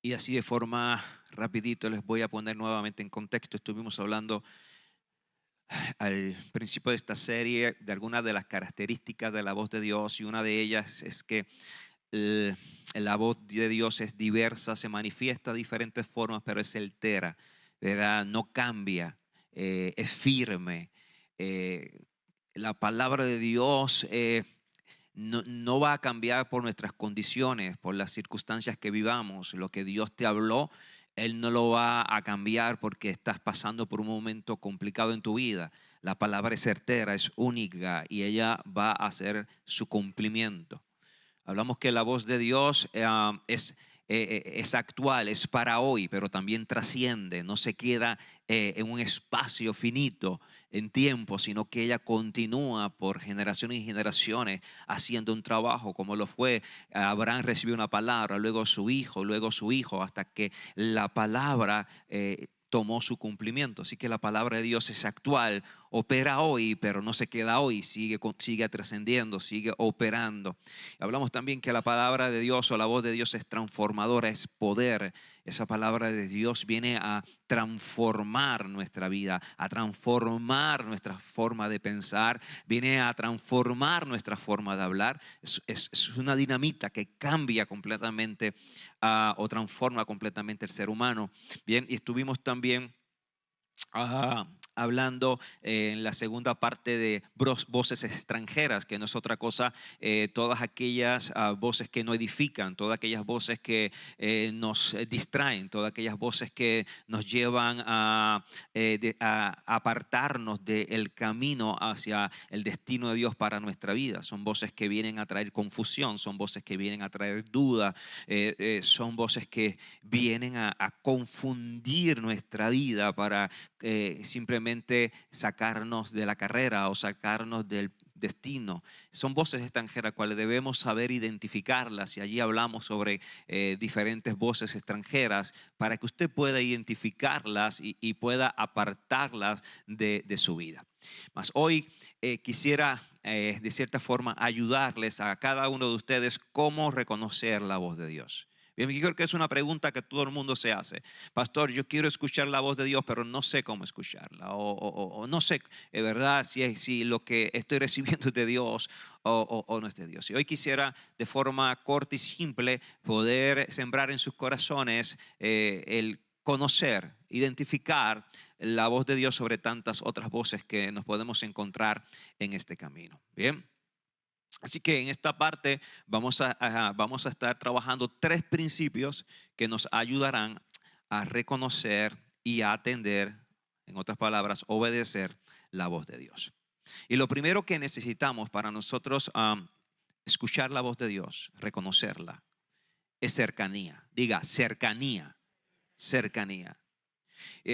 Y así de forma rapidito les voy a poner nuevamente en contexto. Estuvimos hablando al principio de esta serie de algunas de las características de la voz de Dios, y una de ellas es que eh, la voz de Dios es diversa, se manifiesta de diferentes formas, pero es certera, ¿verdad? No cambia, es firme. Eh, la palabra de Dios no va a cambiar por nuestras condiciones, por las circunstancias que vivamos. Lo que Dios te habló, Él no lo va a cambiar porque estás pasando por un momento complicado en tu vida. La palabra es certera, es única, y ella va a hacer su cumplimiento. Hablamos que la voz de Dios es actual, es para hoy, pero también trasciende, no se queda en un espacio finito en tiempo, sino que ella continúa por generaciones y generaciones haciendo un trabajo, como lo fue. Abraham recibió una palabra, luego su hijo, hasta que la palabra tomó su cumplimiento. Así que la palabra de Dios es actual, opera hoy, pero no se queda hoy, sigue trascendiendo, sigue operando. Hablamos también que la palabra de Dios o la voz de Dios es transformadora, es poder. Esa palabra de Dios viene a transformar nuestra vida, a transformar nuestra forma de pensar, viene a transformar nuestra forma de hablar. Es una dinamita que cambia completamente o transforma completamente el ser humano. Bien, y estuvimos también hablando en la segunda parte de voces extranjeras, que no es otra cosa, todas aquellas voces que no edifican, todas aquellas voces que nos distraen, todas aquellas voces que nos llevan a apartarnos del camino hacia el destino de Dios para nuestra vida. Son voces que vienen a traer confusión, son voces que vienen a traer duda, son voces que vienen a confundir nuestra vida para simplemente sacarnos de la carrera o sacarnos del destino. Son voces extranjeras, cuales debemos saber identificarlas, y allí hablamos sobre diferentes voces extranjeras para que usted pueda identificarlas y pueda apartarlas de su vida. Mas hoy quisiera de cierta forma ayudarles a cada uno de ustedes cómo reconocer la voz de Dios. Bien, yo creo que es una pregunta que todo el mundo se hace. Pastor, yo quiero escuchar la voz de Dios, pero no sé cómo escucharla. O no sé, ¿verdad? Si lo que estoy recibiendo es de Dios o no es de Dios. Y hoy quisiera de forma corta y simple poder sembrar en sus corazones el conocer, identificar la voz de Dios sobre tantas otras voces que nos podemos encontrar en este camino. Bien. Así que en esta parte vamos a estar trabajando tres principios que nos ayudarán a reconocer y a atender, en otras palabras, obedecer la voz de Dios. Y lo primero que necesitamos para nosotros escuchar la voz de Dios, reconocerla, es cercanía. Diga, cercanía, cercanía.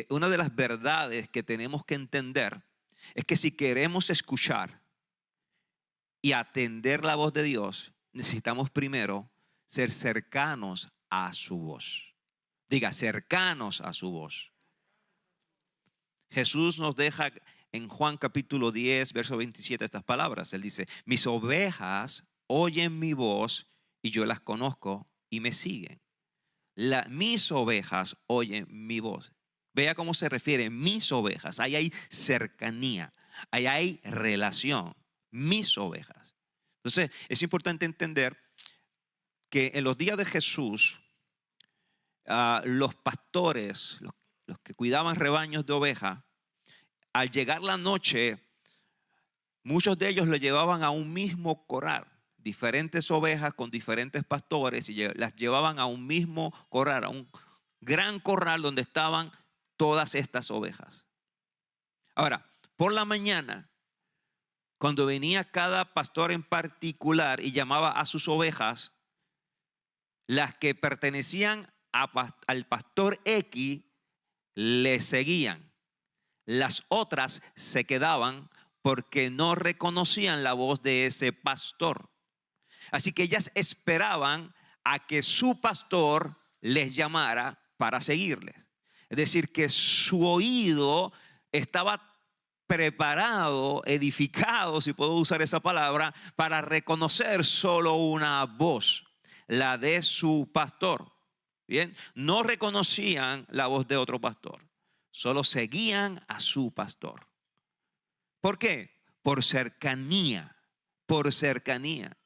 Una de las verdades que tenemos que entender es que si queremos escuchar y atender la voz de Dios, necesitamos primero ser cercanos a su voz. Diga, cercanos a su voz. Jesús nos deja en Juan capítulo 10, verso 27 estas palabras. Él dice, mis ovejas oyen mi voz y yo las conozco y me siguen. Mis ovejas oyen mi voz. Vea cómo se refiere, mis ovejas. Ahí hay cercanía, ahí hay relación. Mis ovejas. Entonces, es importante entender que en los días de Jesús, los pastores, los que cuidaban rebaños de oveja, al llegar la noche, muchos de ellos lo llevaban a un mismo corral. Diferentes ovejas con diferentes pastores, y las llevaban a un mismo corral, a un gran corral donde estaban todas estas ovejas. Ahora, por la mañana, cuando venía cada pastor en particular y llamaba a sus ovejas, las que pertenecían al pastor X le seguían. Las otras se quedaban porque no reconocían la voz de ese pastor. Así que ellas esperaban a que su pastor les llamara para seguirles. Es decir, que su oído estaba preparado, edificado, si puedo usar esa palabra, para reconocer solo una voz, la de su pastor. Bien, no reconocían la voz de otro pastor, solo seguían a su pastor. ¿Por qué? Por cercanía, por cercanía.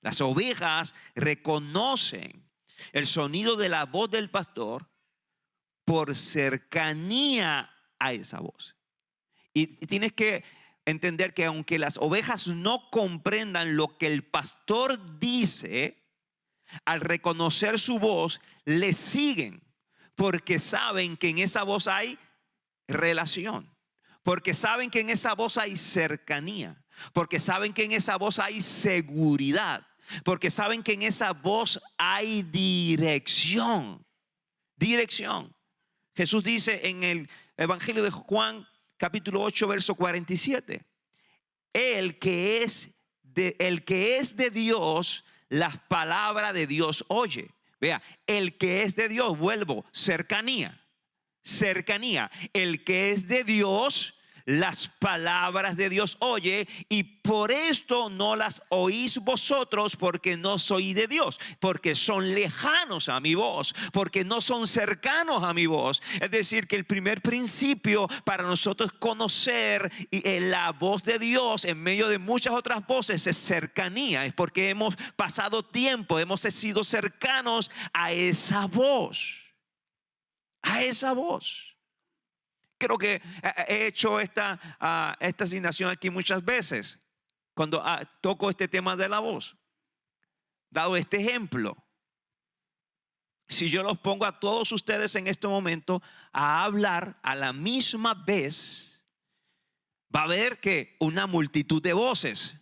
Las ovejas reconocen el sonido de la voz del pastor por cercanía a esa voz. Y tienes que entender que aunque las ovejas no comprendan lo que el pastor dice, al reconocer su voz, le siguen porque saben que en esa voz hay relación, porque saben que en esa voz hay cercanía, porque saben que en esa voz hay seguridad, porque saben que en esa voz hay dirección. Dirección. Jesús dice en el Evangelio de Juan, capítulo 8, verso 47, el que es de Dios, las palabras de Dios oye. Vea, el que es de Dios, vuelvo, cercanía, cercanía. El que es de Dios, las palabras de Dios oye, y por esto no las oís vosotros, porque no soy de Dios, porque son lejanos a mi voz, porque no son cercanos a mi voz. Es decir, que el primer principio para nosotros conocer la voz de Dios en medio de muchas otras voces es cercanía. Es porque hemos pasado tiempo, hemos sido cercanos a esa voz, a esa voz. Creo que he hecho esta asignación aquí muchas veces cuando toco este tema de la voz. Dado este ejemplo, si yo los pongo a todos ustedes en este momento a hablar a la misma vez, va a haber que una multitud de voces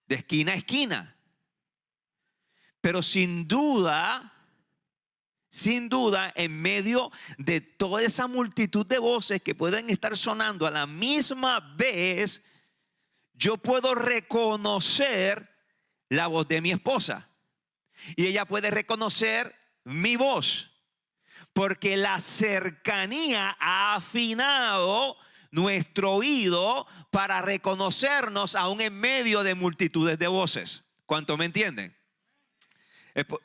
de esquina a esquina. Pero sin duda, en medio de toda esa multitud de voces que pueden estar sonando a la misma vez, yo puedo reconocer la voz de mi esposa y ella puede reconocer mi voz, porque la cercanía ha afinado nuestro oído para reconocernos aún en medio de multitudes de voces. ¿Cuánto me entienden?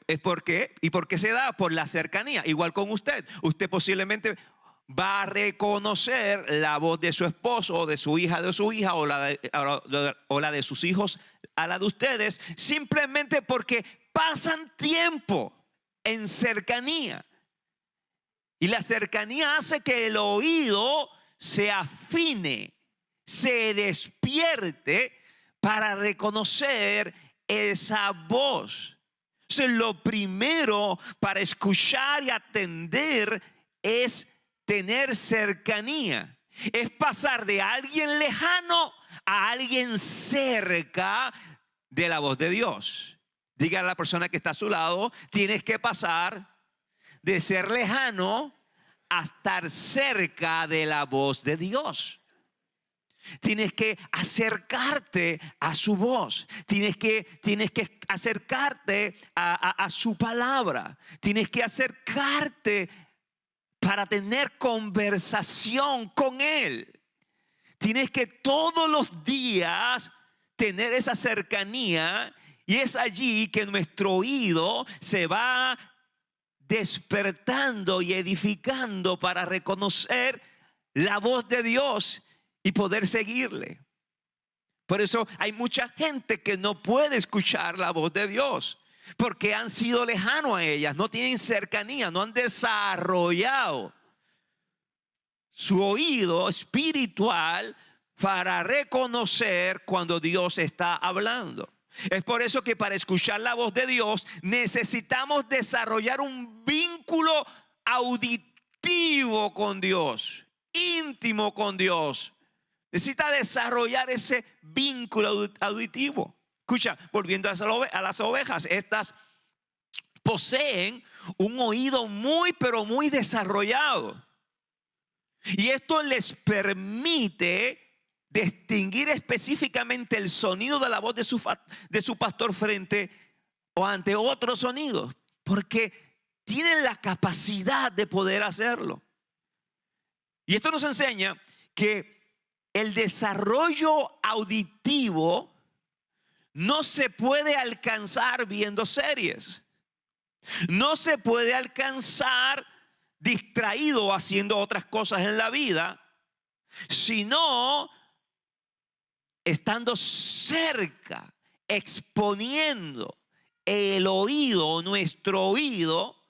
Es porque, ¿y por qué se da? Por la cercanía. Igual con usted. Usted posiblemente va a reconocer la voz de su esposo o de su hija, o la de sus hijos a la de ustedes, simplemente porque pasan tiempo en cercanía. Y la cercanía hace que el oído se afine, se despierte para reconocer esa voz. Entonces, lo primero para escuchar y atender es tener cercanía. Es pasar de alguien lejano a alguien cerca de la voz de Dios. Diga a la persona que está a su lado, tienes que pasar de ser lejano a estar cerca de la voz de Dios. Tienes que acercarte a su voz. Tienes que acercarte a su palabra. Tienes que acercarte para tener conversación con Él. Tienes que todos los días tener esa cercanía, y es allí que nuestro oído se va despertando y edificando para reconocer la voz de Dios y poder seguirle. Por eso hay mucha gente que no puede escuchar la voz de Dios, porque han sido lejanos a ellas, no tienen cercanía, no han desarrollado su oído espiritual para reconocer cuando Dios está hablando. Es por eso que para escuchar la voz de Dios necesitamos desarrollar un vínculo auditivo con Dios, íntimo con Dios. Necesita desarrollar ese vínculo auditivo. Escucha, volviendo a las ovejas, estas poseen un oído muy, pero muy desarrollado. Y esto les permite distinguir específicamente el sonido de la voz de su pastor frente o ante otros sonidos, porque tienen la capacidad de poder hacerlo. Y esto nos enseña que el desarrollo auditivo no se puede alcanzar viendo series. No se puede alcanzar distraído haciendo otras cosas en la vida, sino estando cerca, exponiendo el oído, nuestro oído,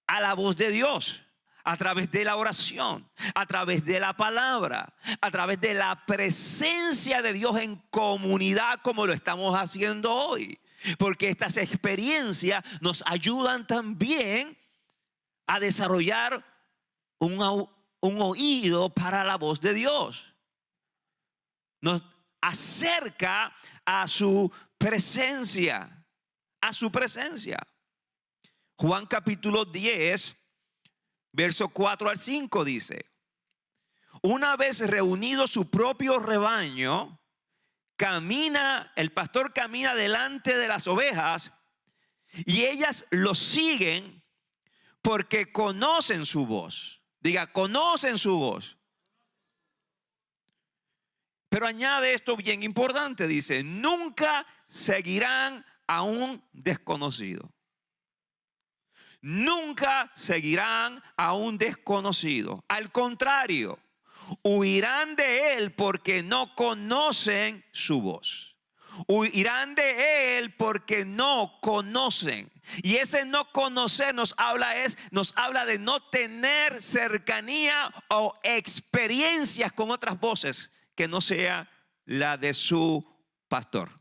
a la voz de Dios, a través de la oración, a través de la palabra, a través de la presencia de Dios en comunidad, como lo estamos haciendo hoy. Porque estas experiencias nos ayudan también a desarrollar un oído para la voz de Dios. Nos acerca a su presencia, a su presencia. Juan capítulo 10, verso 4 al 5 dice: una vez reunido su propio rebaño, el pastor camina delante de las ovejas y ellas lo siguen porque conocen su voz. Diga, conocen su voz. Pero añade esto bien importante, dice: nunca seguirán a un desconocido. Nunca seguirán a un desconocido. Al contrario, huirán de él porque no conocen su voz. Huirán de él porque no conocen. Y ese no conocer nos habla de no tener cercanía o experiencias con otras voces que no sea la de su pastor.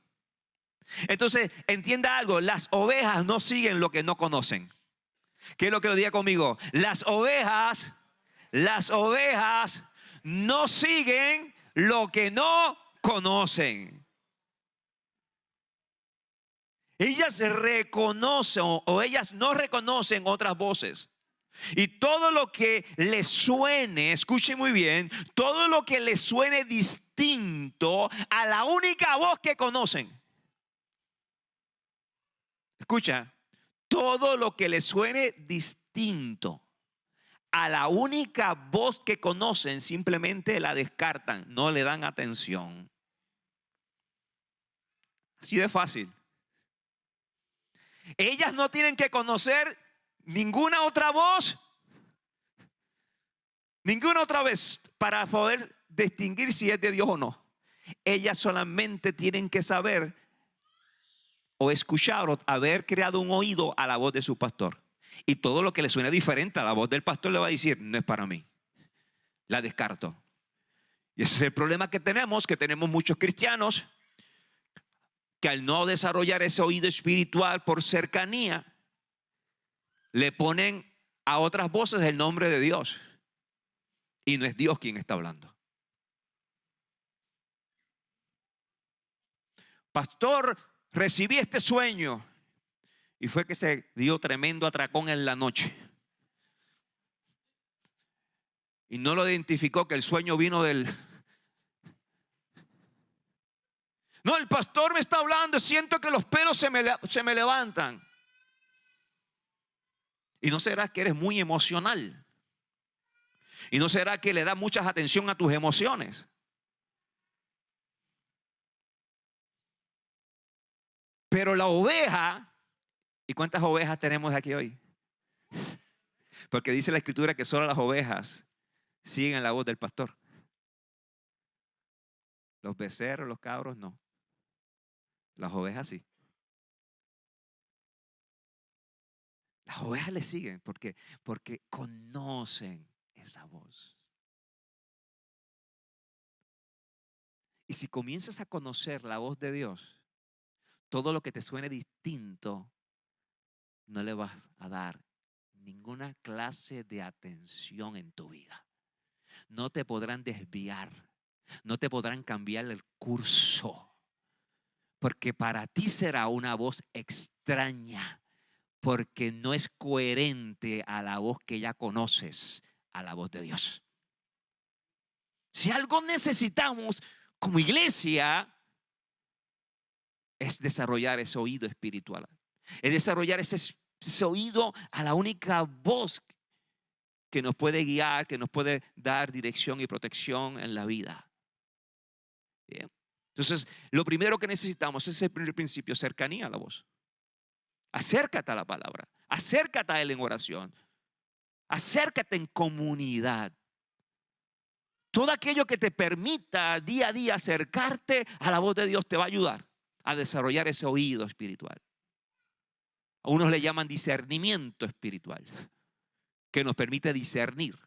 Entonces, entienda algo: las ovejas no siguen lo que no conocen. ¿Qué es lo que lo diga conmigo? Las ovejas no siguen lo que no conocen. Ellas reconocen o ellas no reconocen otras voces. Y todo lo que les suene, escuchen muy bien, todo lo que les suene distinto a la única voz que conocen. Escucha, todo lo que les suene distinto a la única voz que conocen, simplemente la descartan, no le dan atención. Así de fácil. Ellas no tienen que conocer ninguna otra voz, ninguna otra vez, para poder distinguir si es de Dios o no. Ellas solamente tienen que saber o escuchar o haber creado un oído a la voz de su pastor. Y todo lo que le suene diferente a la voz del pastor le va a decir: no es para mí, la descarto. Y ese es el problema que tenemos muchos cristianos que al no desarrollar ese oído espiritual por cercanía, le ponen a otras voces el nombre de Dios. Y no es Dios quien está hablando. Pastor, recibí este sueño. Y fue que se dio tremendo atracón en la noche. Y no lo identificó que el sueño vino del... No, el pastor me está hablando, siento que los pelos se me levantan. ¿Y no será que eres muy emocional? ¿Y no será que le das mucha atención a tus emociones? Pero la oveja... ¿Y cuántas ovejas tenemos aquí hoy? Porque dice la escritura que solo las ovejas siguen la voz del pastor. Los becerros, los cabros, no. Las ovejas sí. Las ovejas le siguen porque conocen esa voz. Y si comienzas a conocer la voz de Dios, todo lo que te suene distinto, no le vas a dar ninguna clase de atención en tu vida. No te podrán desviar, no te podrán cambiar el curso, porque para ti será una voz extraña, porque no es coherente a la voz que ya conoces, a la voz de Dios. Si algo necesitamos como iglesia, es desarrollar ese oído espiritual, es desarrollar ese oído a la única voz que nos puede guiar, que nos puede dar dirección y protección en la vida. Bien. Entonces, lo primero que necesitamos es el primer principio: cercanía a la voz. Acércate a la palabra. Acércate a Él en oración. Acércate en comunidad. Todo aquello que te permita día a día acercarte a la voz de Dios te va a ayudar a desarrollar ese oído espiritual. A unos le llaman discernimiento espiritual, que nos permite discernir.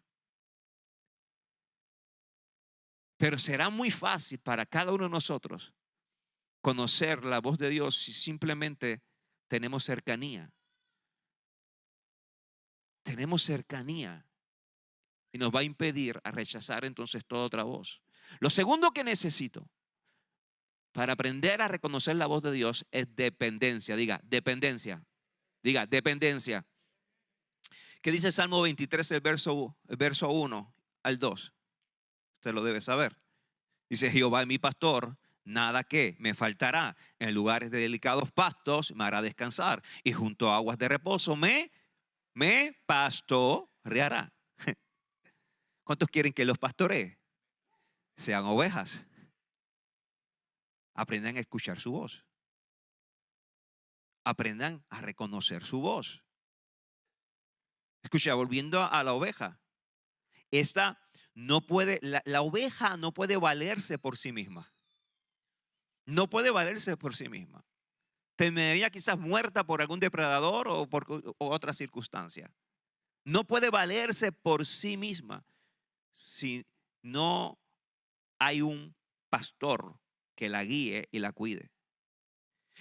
Pero será muy fácil para cada uno de nosotros conocer la voz de Dios si simplemente tenemos cercanía. Tenemos cercanía. Y nos va a impedir a rechazar entonces toda otra voz. Lo segundo que necesito para aprender a reconocer la voz de Dios es dependencia. Diga, dependencia. Diga, dependencia. ¿Qué dice Salmo 23, el verso 1 al 2? Usted lo debe saber. Dice, Jehová es mi pastor, nada que me faltará. En lugares de delicados pastos me hará descansar. Y junto a aguas de reposo me pastoreará. ¿Cuántos quieren que los pastoree? Sean ovejas. Aprendan a escuchar su voz. Aprendan a reconocer su voz. Escucha, volviendo a la oveja. Esta no puede, la oveja no puede valerse por sí misma. No puede valerse por sí misma. Terminaría quizás muerta por algún depredador o por otra circunstancia. No puede valerse por sí misma si no hay un pastor que la guíe y la cuide.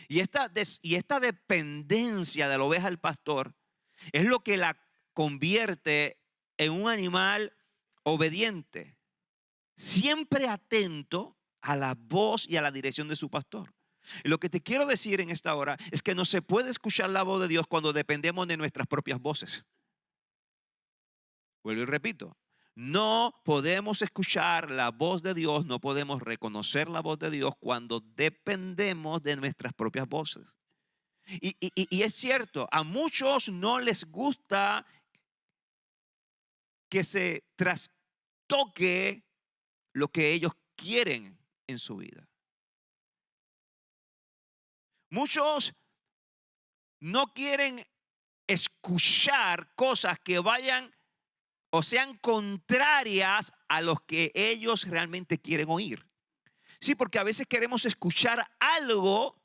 Y esta dependencia de la oveja al pastor es lo que la convierte en un animal obediente, siempre atento a la voz y a la dirección de su pastor. Y lo que te quiero decir en esta hora es que no se puede escuchar la voz de Dios cuando dependemos de nuestras propias voces. Vuelvo y repito. No podemos escuchar la voz de Dios, no podemos reconocer la voz de Dios cuando dependemos de nuestras propias voces. Y es cierto, a muchos no les gusta que se trastoque lo que ellos quieren en su vida. Muchos no quieren escuchar cosas que vayan o sean contrarias a los que ellos realmente quieren oír. Sí, porque a veces queremos escuchar algo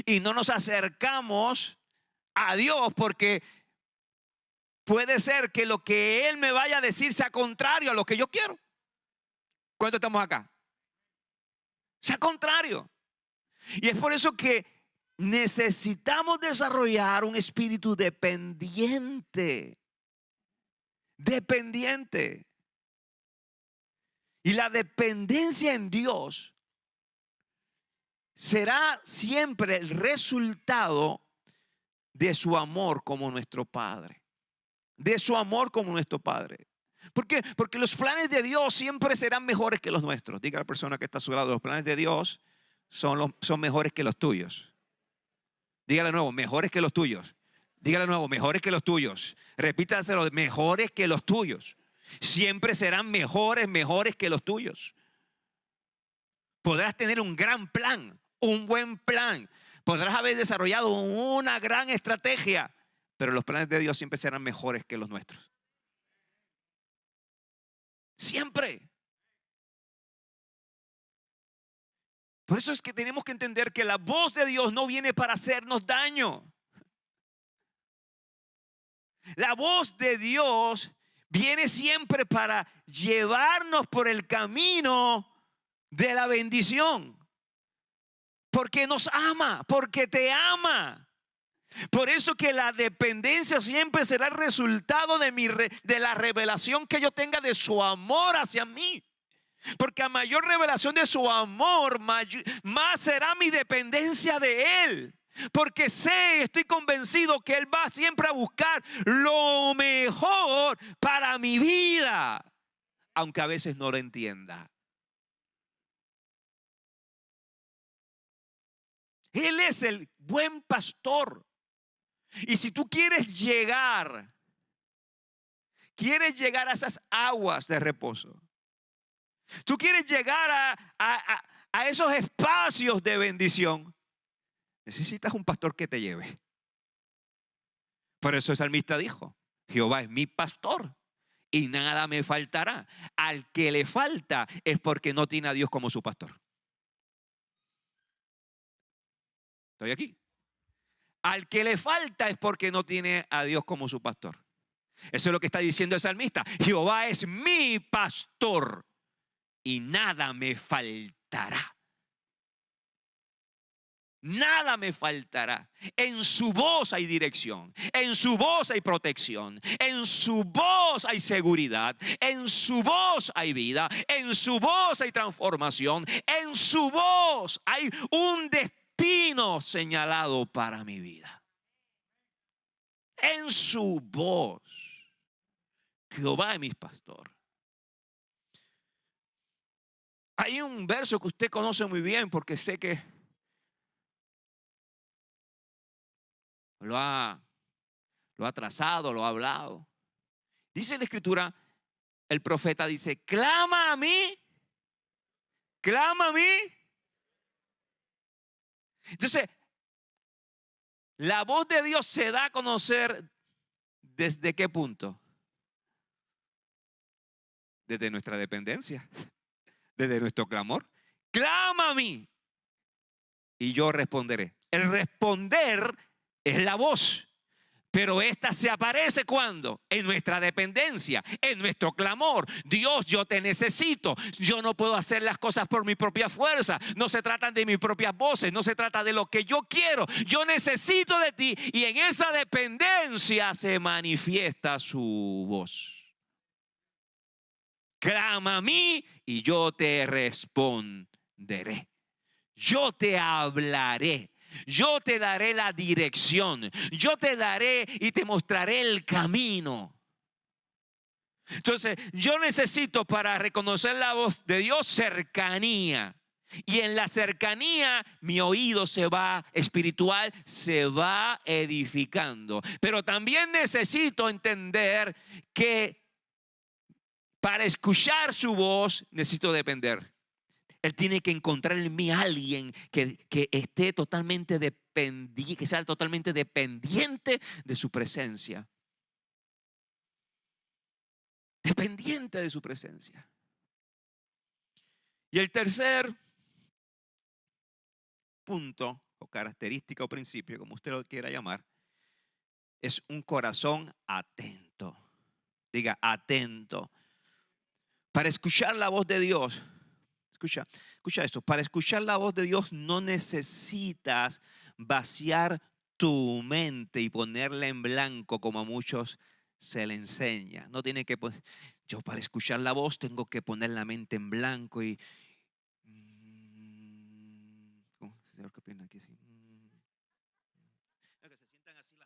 y no nos acercamos a Dios porque puede ser que lo que Él me vaya a decir sea contrario a lo que yo quiero. ¿Cuántos estamos acá? Sea contrario. Y es por eso que necesitamos desarrollar un espíritu dependiente. Dependiente. Y la dependencia en Dios será siempre el resultado de su amor como nuestro Padre. De su amor como nuestro Padre. ¿Por qué? Porque los planes de Dios siempre serán mejores que los nuestros. Diga a la persona que está a su lado, los planes de Dios son mejores que los tuyos. Dígale de nuevo, mejores que los tuyos. Dígale de nuevo, mejores que los tuyos. Repítaselo, mejores que los tuyos. Siempre serán mejores que los tuyos. Podrás tener un gran plan, un buen plan. Podrás haber desarrollado una gran estrategia, pero los planes de Dios siempre serán mejores que los nuestros. Siempre. Por eso es que tenemos que entender que la voz de Dios no viene para hacernos daño. La voz de Dios viene siempre para llevarnos por el camino de la bendición. Porque nos ama, porque te ama. Por eso que la dependencia siempre será el resultado de la revelación que yo tenga de su amor hacia mí. Porque a mayor revelación de su amor, más será mi dependencia de Él. Porque estoy convencido que Él va siempre a buscar lo mejor para mi vida, aunque a veces no lo entienda. Él es el buen pastor. Y si tú quieres llegar a esas aguas de reposo, tú quieres llegar a esos espacios de bendición, necesitas un pastor que te lleve. Por eso el salmista dijo, Jehová es mi pastor y nada me faltará. Al que le falta es porque no tiene a Dios como su pastor. Estoy aquí. Al que le falta es porque no tiene a Dios como su pastor. Eso es lo que está diciendo el salmista. Jehová es mi pastor y nada me faltará. Nada me faltará. En su voz hay dirección. En su voz hay protección. En su voz hay seguridad. En su voz hay vida. En su voz hay transformación. En su voz hay un destino señalado para mi vida. En su voz. Jehová es mi pastor. Hay un verso que usted conoce muy bien porque sé que lo ha trazado, lo ha hablado. Dice la Escritura, el profeta dice, clama a mí, clama a mí. Entonces, la voz de Dios se da a conocer ¿desde qué punto? Desde nuestra dependencia, desde nuestro clamor. Clama a mí y yo responderé. El responder es la voz, pero esta se aparece ¿cuándo? En nuestra dependencia, en nuestro clamor. Dios, yo te necesito. Yo no puedo hacer las cosas por mi propia fuerza. No se trata de mis propias voces, no se trata de lo que yo quiero. Yo necesito de ti y en esa dependencia se manifiesta su voz. Clama a mí y yo te responderé. Yo te hablaré. Yo te daré la dirección. Yo te daré y te mostraré el camino. Entonces, yo necesito para reconocer la voz de Dios cercanía. Y en la cercanía mi oído espiritual se va edificando. Pero también necesito entender que para escuchar su voz necesito depender. Él tiene que encontrar en mí a alguien que esté totalmente dependiente, que sea totalmente dependiente de su presencia. Dependiente de su presencia. Y el tercer punto o característica o principio, como usted lo quiera llamar, es un corazón atento. Diga, atento. Para escuchar la voz de Dios. Escucha esto, para escuchar la voz de Dios no necesitas vaciar tu mente y ponerla en blanco como a muchos se le enseña. No tiene que poner, yo para escuchar la voz tengo que poner la mente en blanco y ¿qué opina aquí? Sí. Que se sientan así la gente.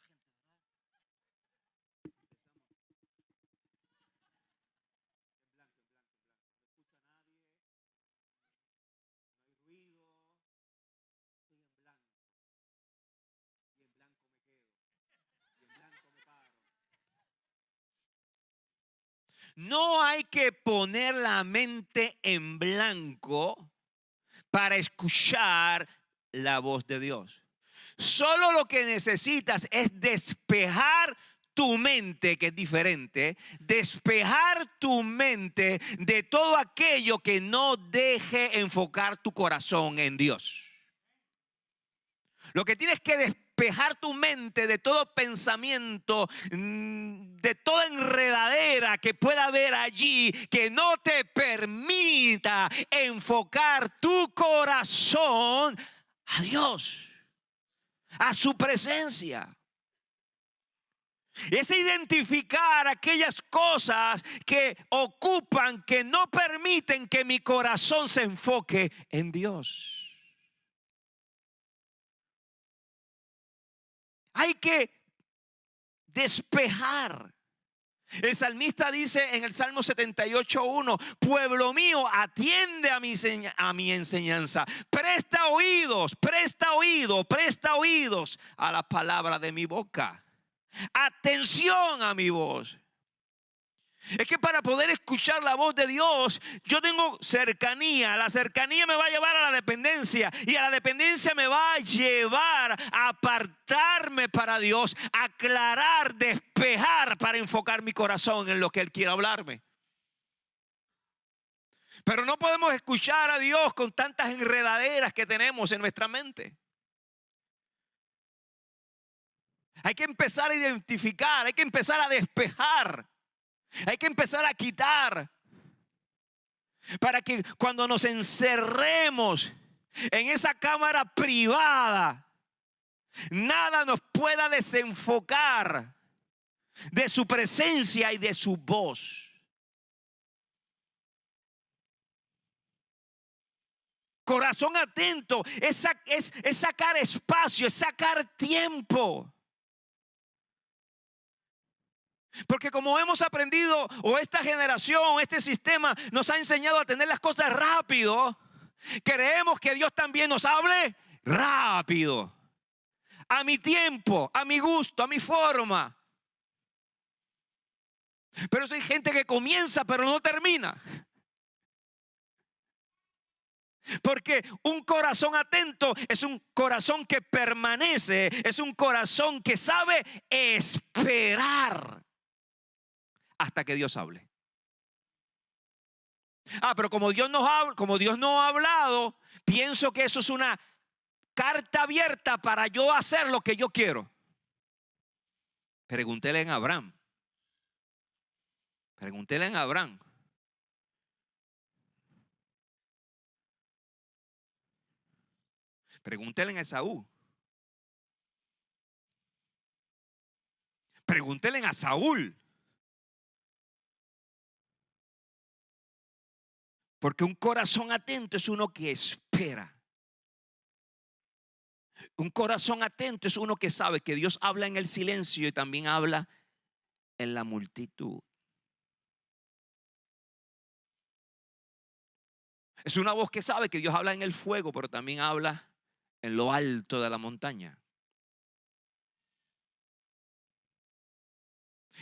No hay que poner la mente en blanco para escuchar la voz de Dios. Solo lo que necesitas es despejar tu mente, que es diferente, despejar tu mente de todo aquello que no deje enfocar tu corazón en Dios. Lo que tienes que despejar tu mente de todo pensamiento, de toda enredadera que pueda haber allí, que no te permita enfocar tu corazón a Dios, a su presencia. Es identificar aquellas cosas que ocupan, que no permiten que mi corazón se enfoque en Dios. Hay que despejar. El salmista dice en el Salmo 78:1, pueblo mío, atiende a mi enseñanza. Presta oídos a la palabra de mi boca. Atención a mi voz. Es que para poder escuchar la voz de Dios, yo tengo cercanía. La cercanía me va a llevar a la dependencia. Y a la dependencia me va a llevar a apartarme para Dios, a aclarar, despejar para enfocar mi corazón en lo que Él quiere hablarme. Pero no podemos escuchar a Dios con tantas enredaderas que tenemos en nuestra mente. Hay que empezar a identificar, hay que empezar a despejar, hay que empezar a quitar. Para que cuando nos encerremos en esa cámara privada, nada nos pueda desenfocar de su presencia y de su voz. Corazón atento es sacar espacio, es sacar tiempo. Porque como hemos aprendido, o esta generación, este sistema nos ha enseñado a tener las cosas rápido, creemos que Dios también nos hable rápido, a mi tiempo, a mi gusto, a mi forma. Pero hay gente que comienza pero no termina. Porque un corazón atento es un corazón que permanece, es un corazón que sabe esperar hasta que Dios hable. Pero como Dios no ha hablado, pienso que eso es una carta abierta para yo hacer lo que yo quiero. Pregúntele en Abraham. Pregúntele en Abraham. Pregúntele en Esaú. Pregúntele a Saúl. Porque un corazón atento es uno que espera. Un corazón atento es uno que sabe que Dios habla en el silencio y también habla en la multitud. Es una voz que sabe que Dios habla en el fuego, pero también habla en lo alto de la montaña.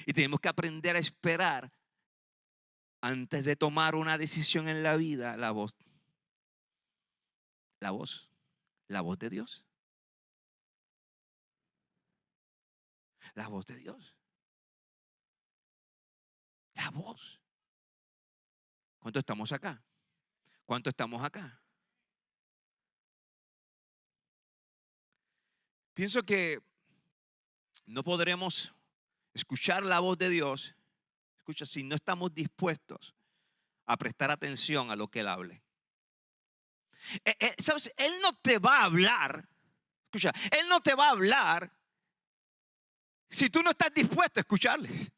Y tenemos que aprender a esperar antes de tomar una decisión en la vida, la voz de Dios. La voz de Dios. La voz. ¿Cuánto estamos acá? ¿Cuánto estamos acá? Pienso que no podremos escuchar la voz de Dios, escucha, si no estamos dispuestos a prestar atención a lo que Él hable. ¿Sabes? Él no te va a hablar, escucha, Él no te va a hablar si tú no estás dispuesto a escucharle.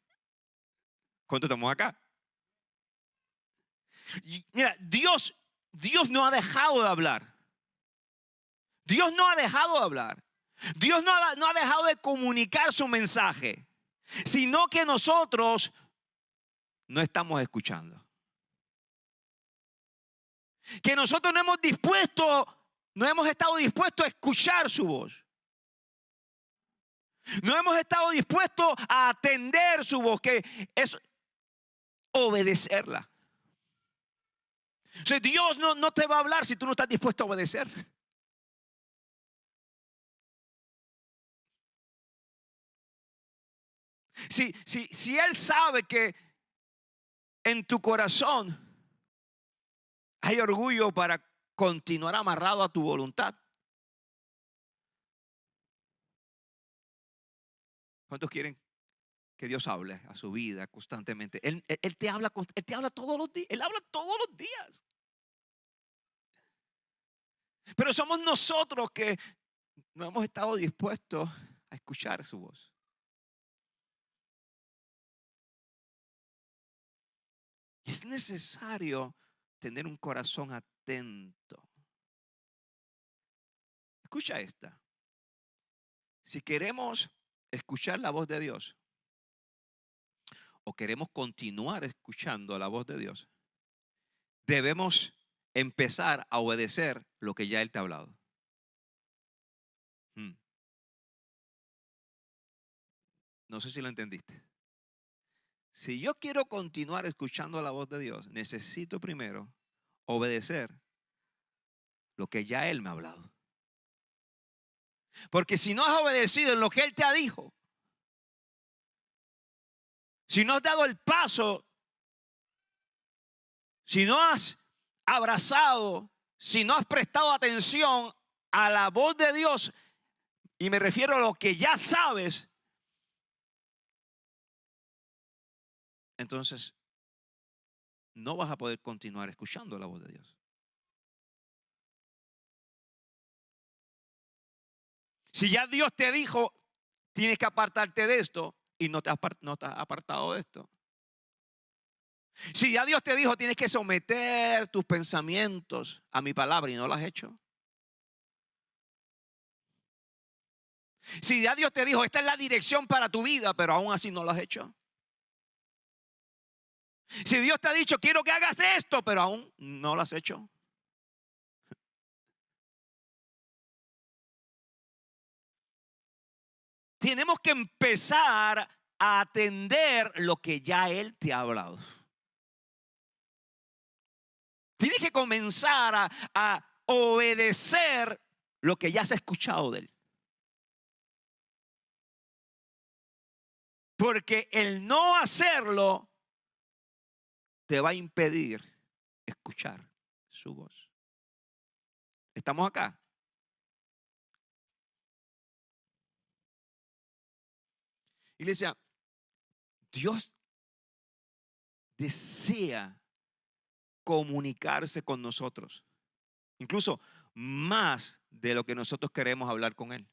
¿Cuánto estamos acá? Mira, Dios no ha dejado de hablar. Dios no ha dejado de hablar. Dios no ha dejado de comunicar su mensaje, sino que nosotros no estamos escuchando. Que nosotros no hemos estado dispuestos a escuchar su voz. No hemos estado dispuestos a atender su voz, que es obedecerla. O sea, Dios no te va a hablar si tú no estás dispuesto a obedecer. Si Él sabe que en tu corazón hay orgullo para continuar amarrado a tu voluntad, ¿cuántos quieren que Dios hable a su vida constantemente? Él te habla todos los días. Él habla todos los días. Pero somos nosotros que no hemos estado dispuestos a escuchar su voz. Y es necesario tener un corazón atento. Escucha esta. Si queremos escuchar la voz de Dios o queremos continuar escuchando la voz de Dios, debemos empezar a obedecer lo que ya Él te ha hablado. No sé si lo entendiste. si yo quiero continuar escuchando la voz de Dios, necesito primero obedecer lo que ya Él me ha hablado. Porque si no has obedecido en lo que Él te ha dicho, si no has dado el paso, si no has abrazado, si no has prestado atención a la voz de Dios, y me refiero a lo que ya sabes, entonces no vas a poder continuar escuchando la voz de Dios. Si ya Dios te dijo, tienes que apartarte de esto y no te has apartado de esto. Si ya Dios te dijo, tienes que someter tus pensamientos a mi palabra y no lo has hecho. Si ya Dios te dijo, esta es la dirección para tu vida, pero aún así no lo has hecho. Si Dios te ha dicho, quiero que hagas esto, pero aún no lo has hecho. Tenemos que empezar a atender lo que ya Él te ha hablado. Tienes que comenzar a obedecer lo que ya has escuchado de Él. Porque el no hacerlo te va a impedir escuchar su voz. ¿Estamos acá? Iglesia, Dios desea comunicarse con nosotros, incluso más de lo que nosotros queremos hablar con Él.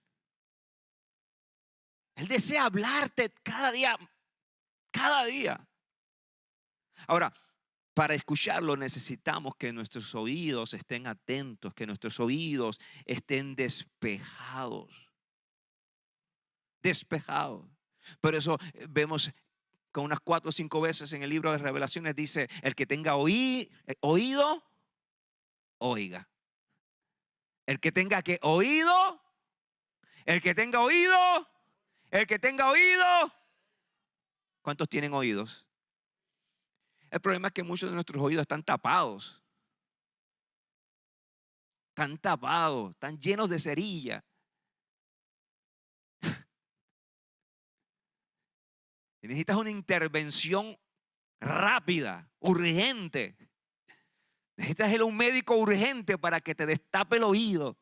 Él desea hablarte cada día, cada día. Ahora, para escucharlo necesitamos que nuestros oídos estén atentos, que nuestros oídos estén despejados. Despejados. Por eso vemos con unas 4 o 5 veces en el libro de Revelaciones dice, el que tenga oído, oiga. El que tenga oído, el que tenga oído, el que tenga oído. ¿Cuántos tienen oídos? El problema es que muchos de nuestros oídos están tapados. Están tapados, están llenos de cerilla. Y necesitas una intervención rápida, urgente. Necesitas ir a un médico urgente para que te destape el oído.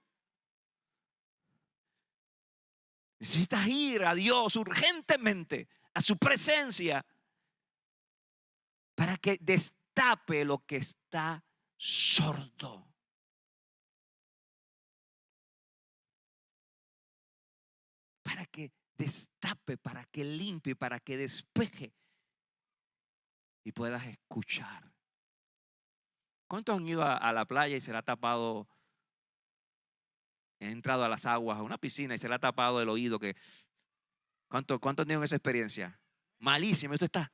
Necesitas ir a Dios urgentemente, a su presencia, para que destape lo que está sordo. Para que destape, para que limpie, para que despeje y puedas escuchar. ¿Cuántos han ido a la playa y se le ha tapado, han entrado a las aguas, a una piscina y se le ha tapado el oído? ¿Cuántos tienen esa experiencia? Malísima. Usted está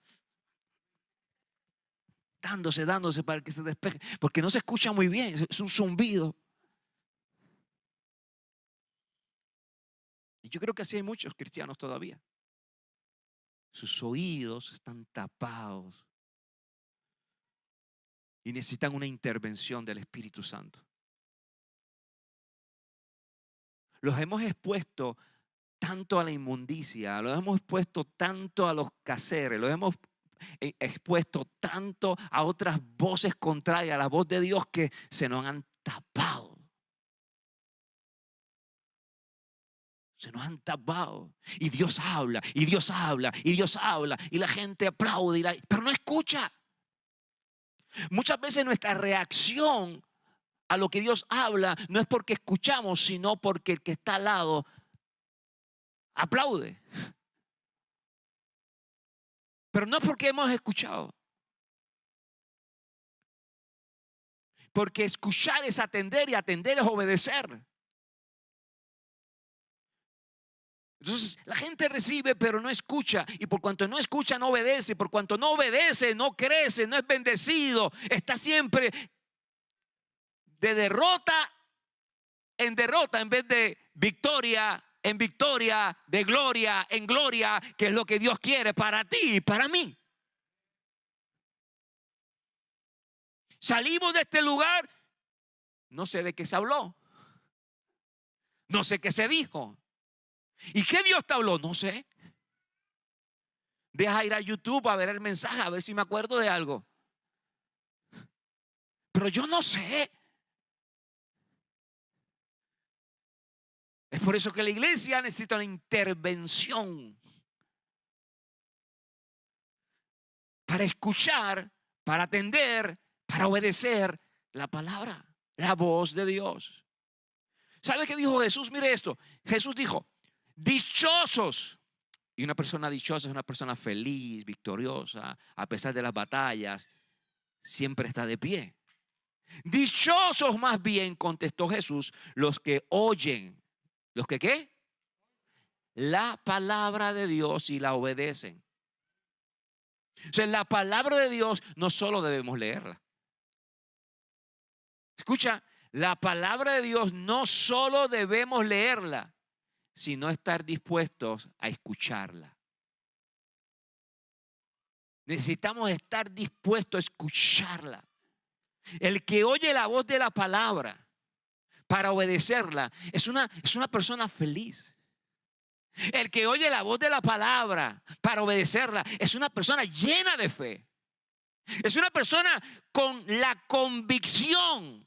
dándose para que se despeje, porque no se escucha muy bien, es un zumbido. Y yo creo que así hay muchos cristianos todavía. Sus oídos están tapados y necesitan una intervención del Espíritu Santo. Los hemos expuesto tanto a la inmundicia, los hemos expuesto tanto a los caseres, los hemos expuesto tanto a otras voces contrarias a la voz de Dios que se nos han tapado. Se nos han tapado. Y Dios habla, y Dios habla, y Dios habla, y la gente aplaude, pero no escucha. Muchas veces nuestra reacción a lo que Dios habla no es porque escuchamos, sino porque el que está al lado aplaude. Pero no porque hemos escuchado. Porque escuchar es atender y atender es obedecer. Entonces la gente recibe pero no escucha, y por cuanto no escucha no obedece, por cuanto no obedece no crece, no es bendecido, está siempre de derrota en derrota en vez de victoria en victoria, de gloria en gloria, que es lo que Dios quiere para ti y para mí. Salimos de este lugar, no sé de qué se habló. No sé qué se dijo. ¿Y qué Dios te habló? No sé. Deja ir a YouTube a ver el mensaje, a ver si me acuerdo de algo. Pero yo no sé. Es por eso que la iglesia necesita una intervención para escuchar, para atender, para obedecer la palabra, la voz de Dios. ¿Sabe qué dijo Jesús? Mire esto. Jesús dijo, dichosos. Y una persona dichosa es una persona feliz, victoriosa, a pesar de las batallas, siempre está de pie. Dichosos más bien, contestó Jesús, los que oyen. ¿Los que qué? La palabra de Dios y la obedecen. O sea, la palabra de Dios no solo debemos leerla. Escucha, la palabra de Dios no solo debemos leerla, sino estar dispuestos a escucharla. Necesitamos estar dispuestos a escucharla. El que oye la voz de la palabra para obedecerla es una persona feliz. El que oye la voz de la palabra para obedecerla es una persona llena de fe. Es una persona con la convicción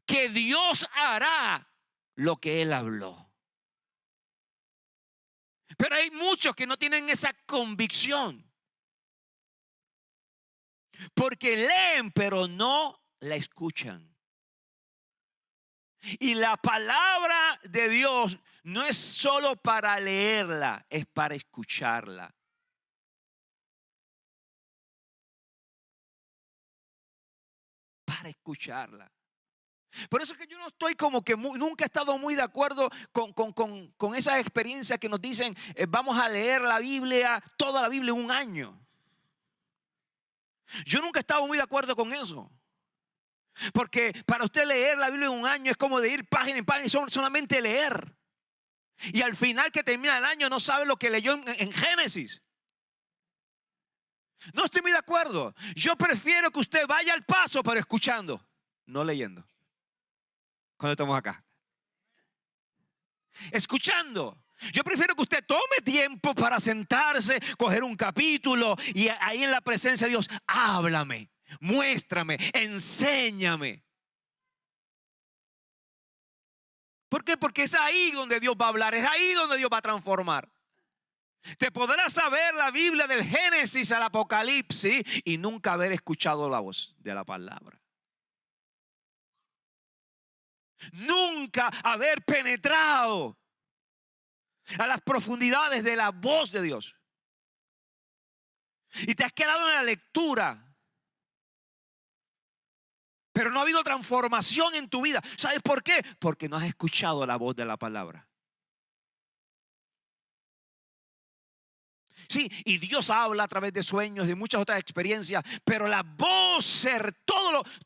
que Dios hará lo que Él habló. Pero hay muchos que no tienen esa convicción. Porque leen pero no la escuchan. Y la palabra de Dios no es solo para leerla, es para escucharla. Para escucharla. Por eso es que yo no estoy como que nunca he estado muy de acuerdo con esa experiencia que nos dicen vamos a leer la Biblia, toda la Biblia en un año. Yo nunca he estado muy de acuerdo con eso. Porque para usted leer la Biblia en un año es como de ir página en página y solamente leer. Y al final que termina el año no sabe lo que leyó en Génesis. No estoy muy de acuerdo. Yo prefiero que usted vaya al paso pero escuchando, no leyendo. Cuando estamos acá. Escuchando. Yo prefiero que usted tome tiempo para sentarse, coger un capítulo y ahí en la presencia de Dios, háblame, muéstrame, enséñame. ¿Por qué? Porque es ahí donde Dios va a hablar, es ahí donde Dios va a transformar. Te podrás saber la Biblia del Génesis al Apocalipsis y nunca haber escuchado la voz de la palabra. Nunca haber penetrado a las profundidades de la voz de Dios. Y te has quedado en la lectura, pero no ha habido transformación en tu vida. ¿Sabes por qué? Porque no has escuchado la voz de la palabra. Sí, y Dios habla a través de sueños, de muchas otras experiencias, pero la voz,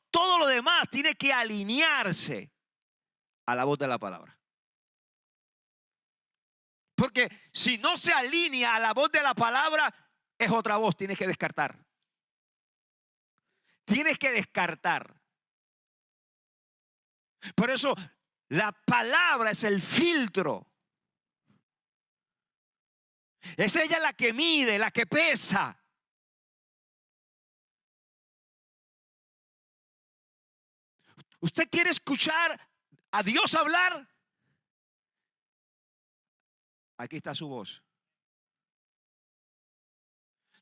todo lo demás tiene que alinearse a la voz de la palabra. Porque si no se alinea a la voz de la palabra, es otra voz, tienes que descartar. Tienes que descartar. Por eso la palabra es el filtro. Es ella la que mide, la que pesa. ¿Usted quiere escuchar a Dios hablar? Aquí está su voz.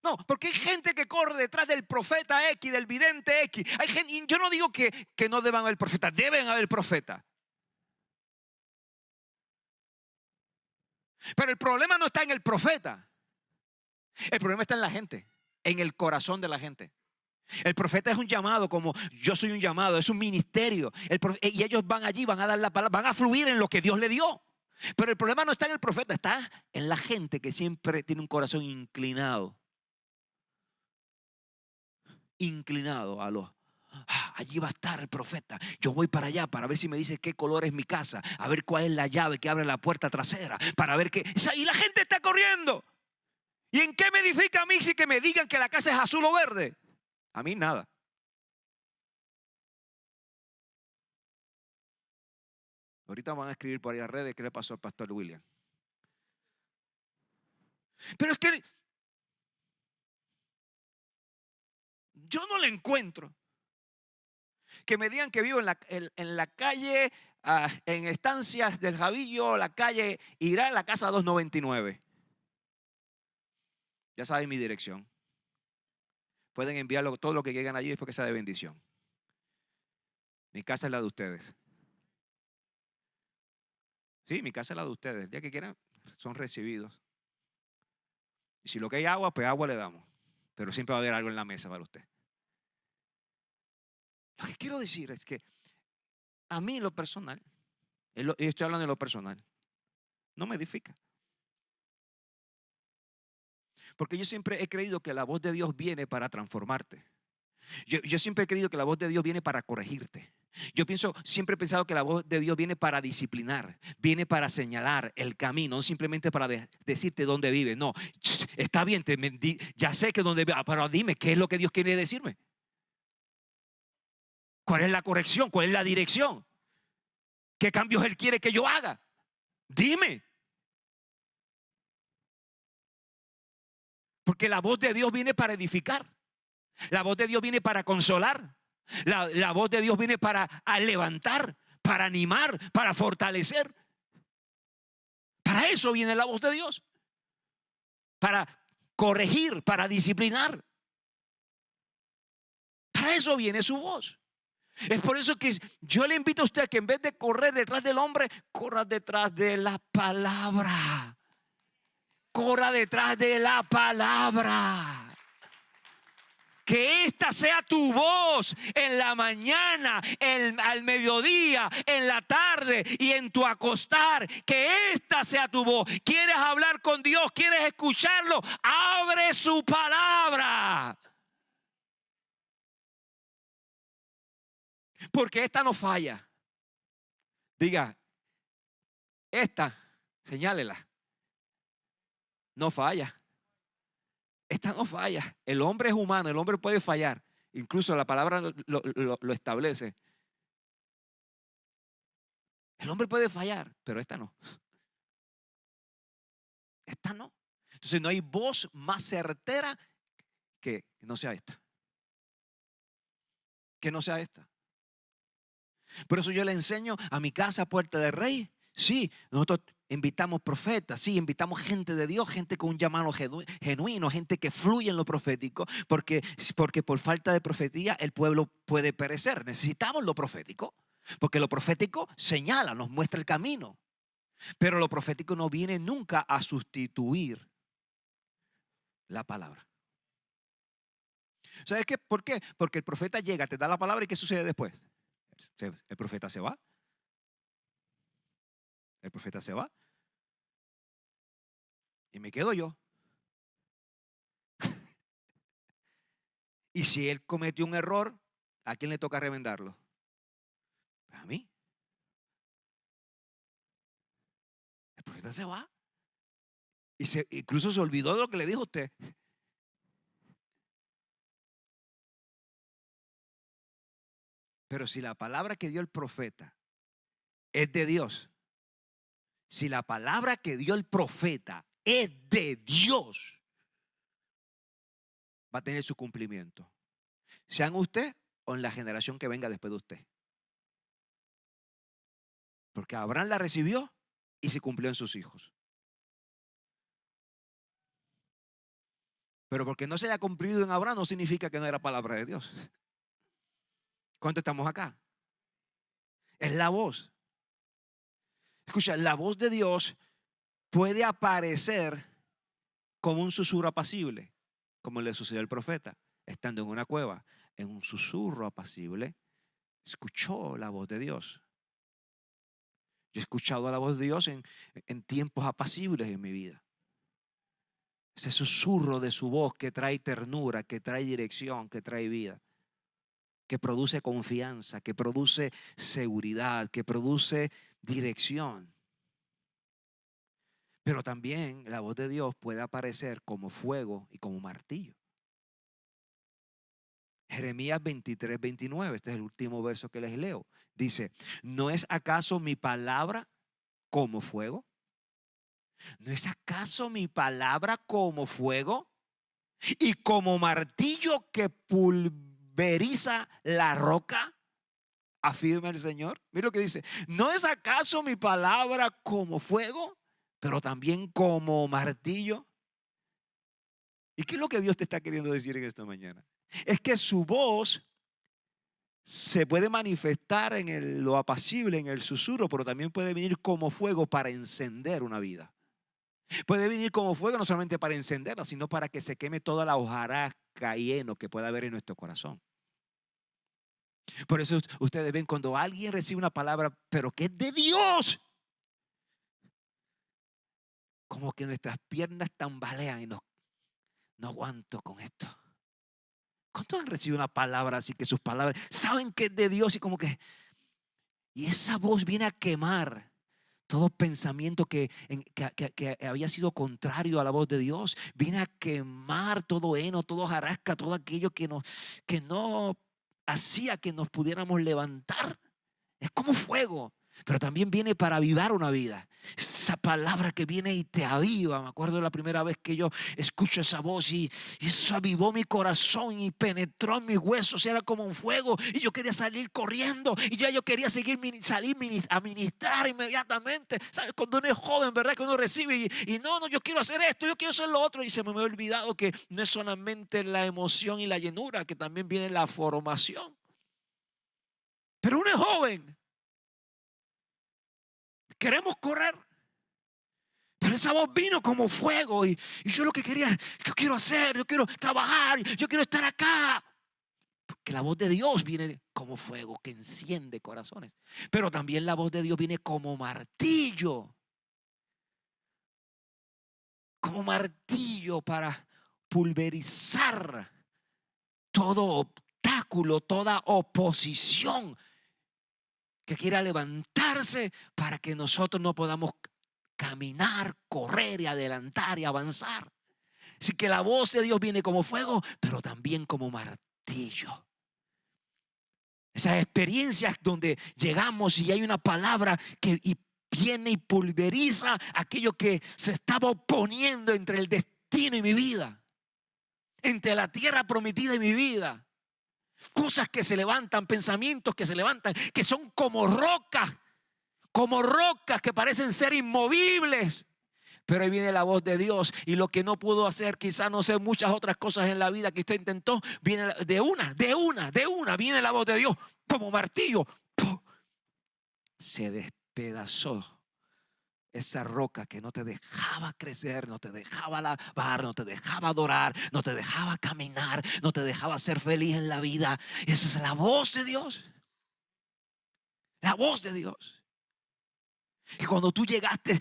No, porque hay gente que corre detrás del profeta X, del vidente X. Hay gente, y yo no digo que no deban haber profetas, deben haber profetas. Pero el problema no está en el profeta. El problema está en la gente, en el corazón de la gente. El profeta es un llamado, como yo soy un llamado, es un ministerio. Y ellos van allí, van a dar la palabra, van a fluir en lo que Dios le dio. Pero el problema no está en el profeta, está en la gente que siempre tiene un corazón inclinado. Inclinado a los... allí va a estar el profeta. Yo voy para allá para ver si me dice qué color es mi casa, a ver cuál es la llave que abre la puerta trasera, para ver qué... Y la gente está corriendo. ¿Y en qué me edifica a mí si que me digan que la casa es azul o verde? A mí nada. Ahorita van a escribir por ahí a redes qué le pasó al pastor William. Pero es que yo no le encuentro. Que me digan que vivo en la calle, en Estancias del Javillo, la calle Irá, la casa 299. Ya saben mi dirección. Pueden enviarlo todo lo que lleguen allí después que sea de bendición. Mi casa es la de ustedes. Sí, mi casa es la de ustedes. El día que quieran, son recibidos. Y si lo que hay agua, pues agua le damos. Pero siempre va a haber algo en la mesa para usted. Lo que quiero decir es que a mí lo personal, y estoy hablando de lo personal, no me edifica. Porque yo siempre he creído que la voz de Dios viene para transformarte. Yo siempre he creído que la voz de Dios viene para corregirte. Siempre he pensado que la voz de Dios viene para disciplinar, viene para señalar el camino, no simplemente para decirte dónde vive. No, está bien, ya sé que dónde vive, pero dime, ¿qué es lo que Dios quiere decirme? ¿Cuál es la corrección? ¿Cuál es la dirección? ¿Qué cambios Él quiere que yo haga? Dime. Porque la voz de Dios viene para edificar. La voz de Dios viene para consolar. La voz de Dios viene para levantar, para animar, para fortalecer. Para eso viene la voz de Dios. Para corregir, para disciplinar. Para eso viene su voz. Es por eso que yo le invito a usted que en vez de correr detrás del hombre, corra detrás de la palabra. Corra detrás de la palabra. Que esta sea tu voz en la mañana, al mediodía, en la tarde y en tu acostar. Que esta sea tu voz. ¿Quieres hablar con Dios? ¿Quieres escucharlo? Abre su palabra. Porque esta no falla. Diga, esta, señálela. No falla. Esta no falla. El hombre es humano, el hombre puede fallar. Incluso la palabra lo establece. El hombre puede fallar, pero esta no. Esta no. Entonces no hay voz más certera que no sea esta. Que no sea esta. Por eso yo le enseño a mi casa Puerta de Rey. Sí, nosotros invitamos profetas, sí, invitamos gente de Dios, gente con un llamado genuino, gente que fluye en lo profético, porque por falta de profecía el pueblo puede perecer. Necesitamos lo profético, porque lo profético señala, nos muestra el camino. Pero lo profético no viene nunca a sustituir la palabra. ¿Sabes qué? ¿Por qué? Porque el profeta llega, te da la palabra y ¿qué sucede después? El profeta se va. El profeta se va. Y me quedo yo. Y si él cometió un error, ¿a quién le toca remendarlo? A mí. El profeta se va. Y incluso se olvidó de lo que le dijo a usted. Pero si la palabra que dio el profeta es de Dios, si la palabra que dio el profeta es de Dios, va a tener su cumplimiento. Sea en usted o en la generación que venga después de usted. Porque Abraham la recibió y se cumplió en sus hijos. Pero porque no se haya cumplido en Abraham no significa que no era palabra de Dios. ¿Cuánto estamos acá? Es la voz. Escucha, la voz de Dios puede aparecer como un susurro apacible, como le sucedió al profeta, estando en una cueva, en un susurro apacible, escuchó la voz de Dios. Yo he escuchado la voz de Dios en tiempos apacibles en mi vida. Ese susurro de su voz que trae ternura, que trae dirección, que trae vida, que produce confianza, que produce seguridad, que produce dirección. Pero también la voz de Dios puede aparecer como fuego y como martillo. Jeremías 23:29, este es el último verso que les leo. Dice, ¿no es acaso mi palabra como fuego? ¿No es acaso mi palabra como fuego y como martillo que pulveriza la roca? Afirma el Señor. Mira lo que dice. ¿No es acaso mi palabra como fuego, pero también como martillo? ¿Y qué es lo que Dios te está queriendo decir en esta mañana? Es que su voz se puede manifestar en lo apacible, en el susurro, pero también puede venir como fuego para encender una vida. Puede venir como fuego no solamente para encenderla, sino para que se queme toda la hojarasca y heno que pueda haber en nuestro corazón. Por eso ustedes ven cuando alguien recibe una palabra, pero que es de Dios, como que nuestras piernas tambalean y no aguanto con esto. ¿Cuántos han recibido una palabra así que sus palabras saben que es de Dios y como que, y esa voz viene a quemar todo pensamiento que había sido contrario a la voz de Dios? Viene a quemar todo heno, todo jarasca, todo aquello que no hacía que nos pudiéramos levantar. Es como fuego, pero también viene para avivar una vida. Esa palabra que viene y te aviva. Me acuerdo de la primera vez que yo escucho esa voz y eso avivó mi corazón y penetró en mis huesos. Era como un fuego y yo quería salir corriendo y ya yo quería salir a ministrar inmediatamente. ¿Sabes? Cuando uno es joven, ¿verdad? Que uno recibe y no, yo quiero hacer esto, yo quiero hacer lo otro. Y se me había olvidado que no es solamente la emoción y la llenura, que también viene la formación. Pero uno es joven. Queremos correr, pero esa voz vino como fuego y yo lo que quería, yo quiero hacer, yo quiero trabajar, yo quiero estar acá. Porque la voz de Dios viene como fuego que enciende corazones, pero también la voz de Dios viene como martillo para pulverizar todo obstáculo, toda oposición que quiera levantarse para que nosotros no podamos caminar, correr y adelantar y avanzar. Así que la voz de Dios viene como fuego, pero también como martillo. Esas experiencias donde llegamos y hay una palabra que viene y pulveriza aquello que se estaba oponiendo entre el destino y mi vida, entre la tierra prometida y mi vida. Cosas que se levantan, pensamientos que se levantan, que son como rocas que parecen ser inmovibles. Pero ahí viene la voz de Dios y lo que no pudo hacer, quizás no sé, muchas otras cosas en la vida que usted intentó, viene de una, viene la voz de Dios como martillo. ¡Pum! Se despedazó esa roca que no te dejaba crecer, no te dejaba alabar, no te dejaba adorar, no te dejaba caminar, no te dejaba ser feliz en la vida. Esa es la voz de Dios. La voz de Dios. Y cuando tú llegaste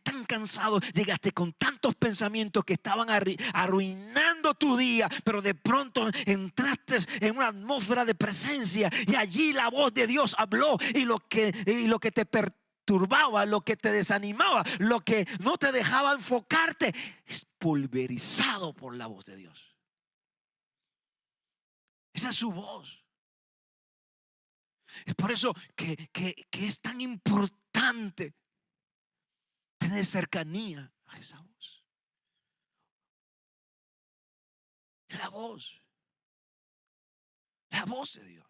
tan cansado, llegaste con tantos pensamientos que estaban arruinando tu día, pero de pronto entraste en una atmósfera de presencia y allí la voz de Dios habló y lo que te perturbaba, lo que te desanimaba, lo que no te dejaba enfocarte, es pulverizado por la voz de Dios. Esa es su voz. Es por eso que es tan importante tener cercanía a esa voz. La voz. La voz de Dios.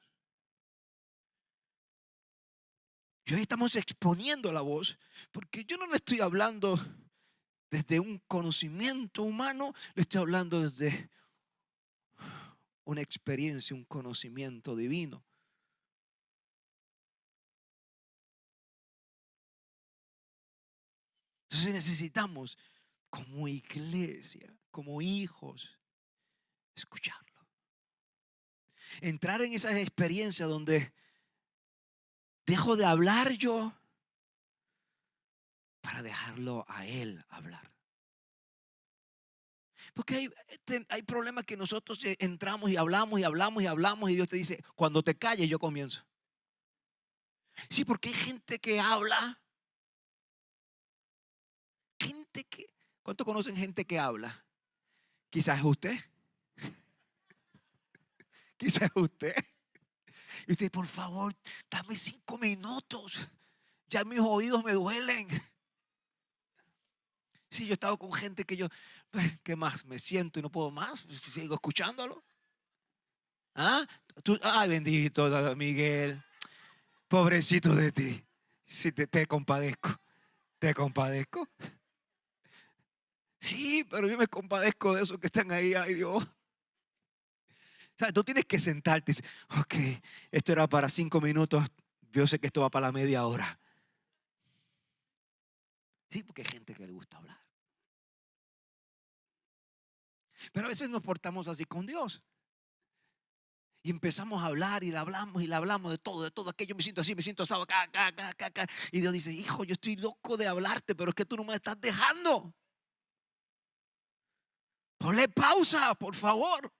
Y hoy estamos exponiendo la voz porque yo no le estoy hablando desde un conocimiento humano, le estoy hablando desde una experiencia, un conocimiento divino. Entonces necesitamos como iglesia, como hijos, escucharlo. Entrar en esa experiencia donde dejo de hablar yo para dejarlo a Él hablar. Porque hay problemas que nosotros entramos y hablamos y hablamos y hablamos y Dios te dice, cuando te calles yo comienzo. Sí, porque hay gente que habla, ¿cuánto conocen gente que habla? Quizás es usted Quizás es usted. Y usted, por favor, dame 5 minutos. Ya mis oídos me duelen. Sí, yo he estado con gente que yo, ¿qué más? Me siento y no puedo más. Sigo escuchándolo. ¿Ah? Ay, bendito Miguel. Pobrecito de ti. Sí, te compadezco. Te compadezco. Sí, pero yo me compadezco de esos que están ahí. Ay, Dios. O sea, tú tienes que sentarte. Ok, esto era para 5 minutos. Yo sé que esto va para la media hora. Sí, porque hay gente que le gusta hablar. Pero a veces nos portamos así con Dios. Y empezamos a hablar y le hablamos de todo aquello. Me siento así, me siento asado, acá, acá, acá, acá, acá. Y Dios dice, hijo, yo estoy loco de hablarte, pero es que tú no me estás dejando. Ponle pausa, por favor.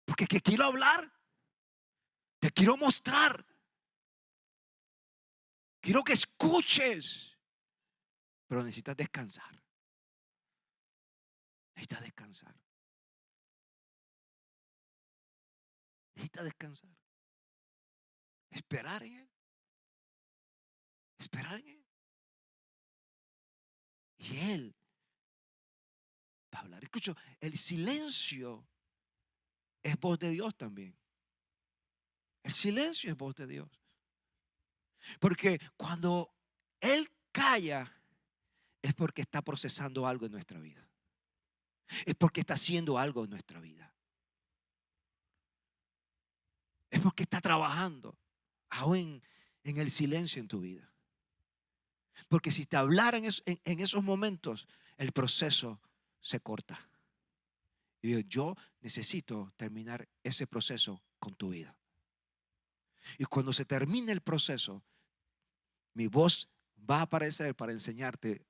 Porque que quiero hablar. Te quiero mostrar. Quiero que escuches. Pero necesitas descansar. Necesitas descansar. Necesitas descansar. Esperar en Él. Esperar en Él. Y Él va a hablar. Escucho, el silencio es voz de Dios también. El silencio es voz de Dios. Porque cuando Él calla, es porque está procesando algo en nuestra vida. Es porque está haciendo algo en nuestra vida. Es porque está trabajando aún en el silencio en tu vida. Porque si te hablaran en esos momentos, el proceso se corta. Y Dios, yo necesito terminar ese proceso con tu vida. Y cuando se termine el proceso, mi voz va a aparecer para enseñarte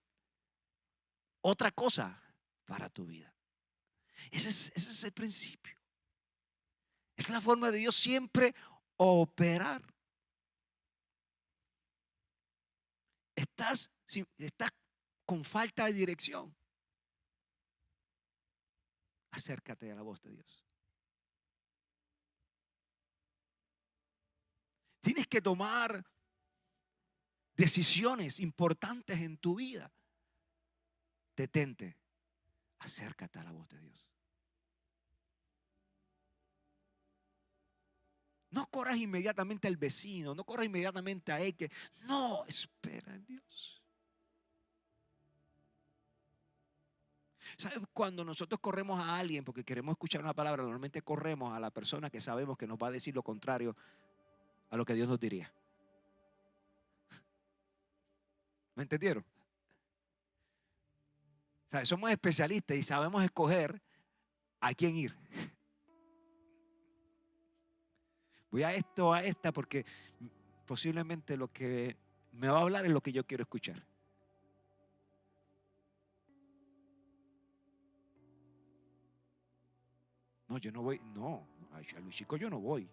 otra cosa para tu vida. Ese es el principio. Es la forma de Dios siempre operar. Estás con falta de dirección. Acércate a la voz de Dios. Tienes que tomar decisiones importantes en tu vida. Detente. Acércate a la voz de Dios. No corras inmediatamente al vecino, no corras inmediatamente a él. No, espera en Dios. ¿Sabes? Cuando nosotros corremos a alguien porque queremos escuchar una palabra, normalmente corremos a la persona que sabemos que nos va a decir lo contrario a lo que Dios nos diría. ¿Me entendieron? ¿Sabes? Somos especialistas y sabemos escoger a quién ir. Voy a esto, a esta, porque posiblemente lo que me va a hablar es lo que yo quiero escuchar. No, yo no voy, no, a Luis Chico yo no voy.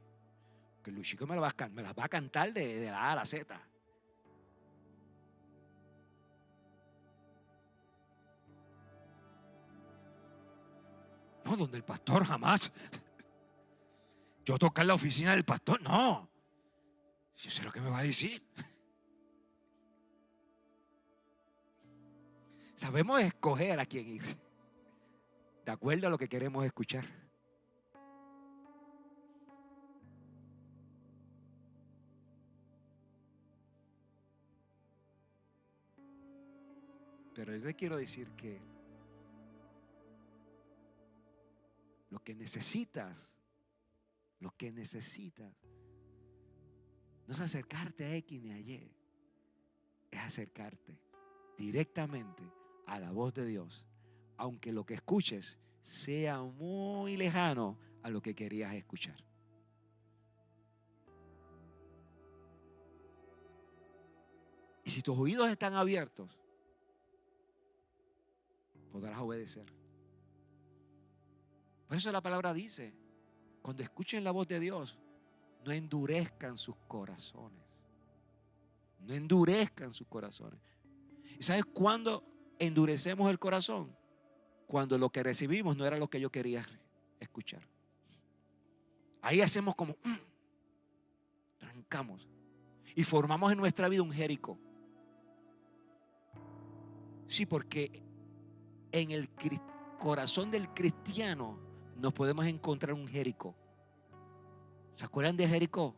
Que Luis Chico me las va a cantar de la A a la Z. No, donde el pastor jamás. Yo tocar la oficina del pastor, no. Yo sé lo que me va a decir. Sabemos escoger a quién ir, de acuerdo a lo que queremos escuchar. Pero yo le quiero decir que lo que necesitas no es acercarte a X ni a Y, es acercarte directamente a la voz de Dios, aunque lo que escuches sea muy lejano a lo que querías escuchar. Y si tus oídos están abiertos, podrás obedecer. Por eso la palabra dice, cuando escuchen la voz de Dios, no endurezcan sus corazones. No endurezcan sus corazones. ¿Y sabes cuándo endurecemos el corazón? Cuando lo que recibimos no era lo que yo quería escuchar. Ahí hacemos como trancamos y formamos en nuestra vida un Jericó. Sí, porque en el corazón del cristiano nos podemos encontrar un Jericó. ¿Se acuerdan de Jericó?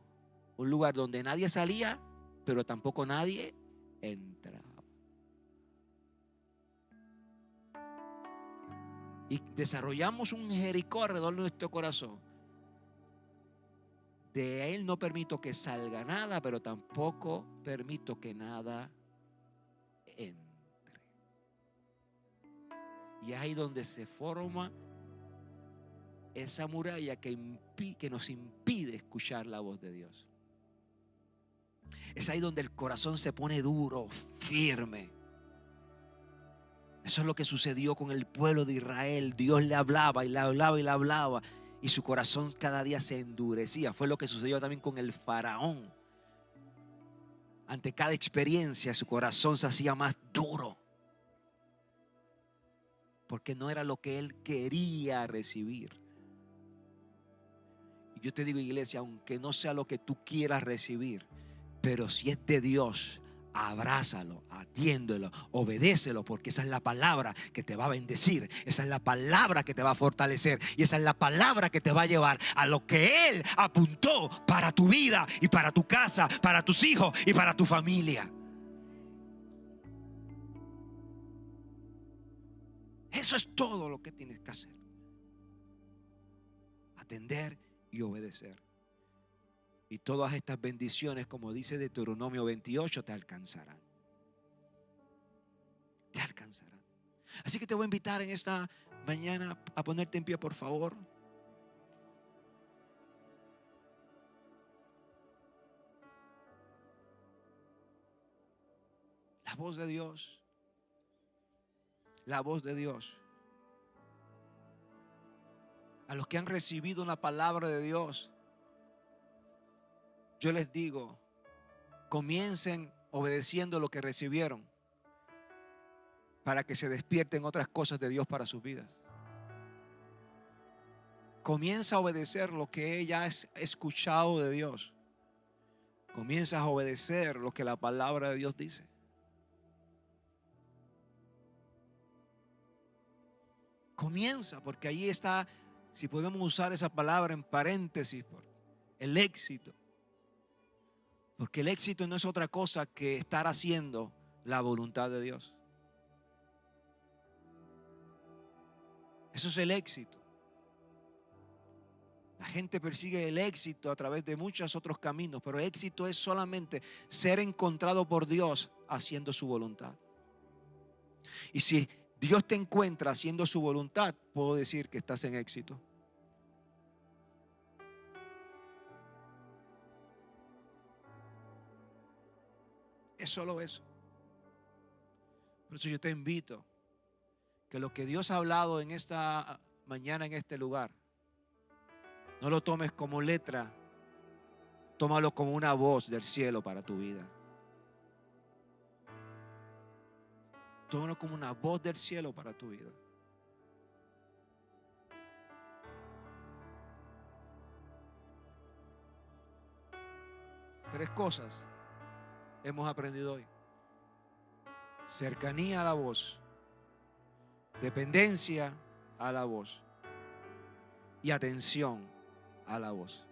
Un lugar donde nadie salía, pero tampoco nadie entraba. Y desarrollamos un Jericó alrededor de nuestro corazón. De él no permito que salga nada, pero tampoco permito que nada entre. Y es ahí donde se forma esa muralla que nos impide escuchar la voz de Dios. Es ahí donde el corazón se pone duro, firme. Eso es lo que sucedió con el pueblo de Israel. Dios le hablaba y le hablaba y le hablaba, y su corazón cada día se endurecía. Fue lo que sucedió también con el faraón. Ante cada experiencia su corazón se hacía más duro, porque no era lo que él quería recibir. Y yo te digo, iglesia, aunque no sea lo que tú quieras recibir, pero si es de Dios, abrázalo, atiéndelo, obedécelo, porque esa es la palabra que te va a bendecir, esa es la palabra que te va a fortalecer, y esa es la palabra que te va a llevar a lo que Él apuntó para tu vida y para tu casa, para tus hijos y para tu familia. Eso es todo lo que tienes que hacer: atender y obedecer. Y todas estas bendiciones, como dice Deuteronomio 28, te alcanzarán. Te alcanzarán. Así que te voy a invitar en esta mañana a ponerte en pie, por favor. La voz de Dios. La voz de Dios. A los que han recibido una palabra de Dios, yo les digo, comiencen obedeciendo lo que recibieron, para que se despierten otras cosas de Dios para sus vidas. Comienza a obedecer lo que ella ha escuchado de Dios. Comienza a obedecer lo que la palabra de Dios dice. Comienza, porque ahí está, si podemos usar esa palabra en paréntesis, el éxito. Porque el éxito no es otra cosa que estar haciendo la voluntad de Dios. Eso es el éxito. La gente persigue el éxito a través de muchos otros caminos, pero el éxito es solamente ser encontrado por Dios haciendo su voluntad. Y si Dios te encuentra haciendo su voluntad, puedo decir que estás en éxito. Es solo eso. Por eso yo te invito que lo que Dios ha hablado en esta mañana en este lugar, no lo tomes como letra, tómalo como una voz del cielo para tu vida. Tómalo como una voz del cielo para tu vida. Tres cosas hemos aprendido hoy: cercanía a la voz, dependencia a la voz y atención a la voz.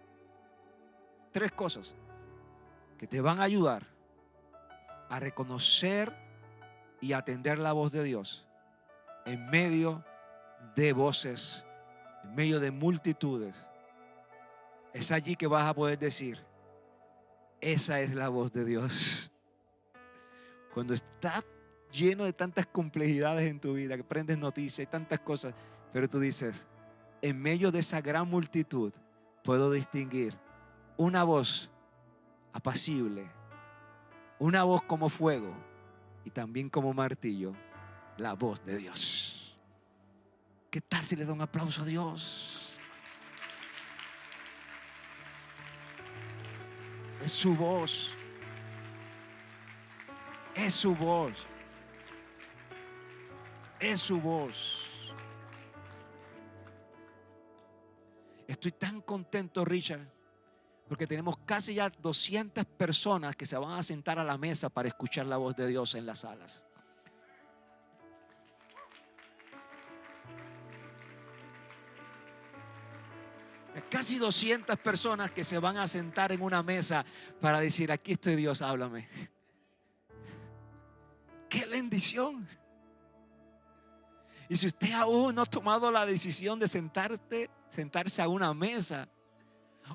Tres cosas que te van a ayudar a reconocer y atender la voz de Dios en medio de voces, en medio de multitudes. Es allí que vas a poder decir: esa es la voz de Dios. Cuando estás lleno de tantas complejidades en tu vida, que prendes noticias y tantas cosas, pero tú dices: en medio de esa gran multitud puedo distinguir una voz apacible, una voz como fuego y también como martillo, la voz de Dios. ¿Qué tal si le da un aplauso a Dios? Es su voz. Es su voz. Es su voz. Estoy tan contento, Richard, porque tenemos casi ya 200 personas que se van a sentar a la mesa para escuchar la voz de Dios en las salas. Casi 200 personas que se van a sentar en una mesa para decir: aquí estoy, Dios, háblame. ¡Qué bendición! Y si usted aún no ha tomado la decisión de sentarse a una mesa,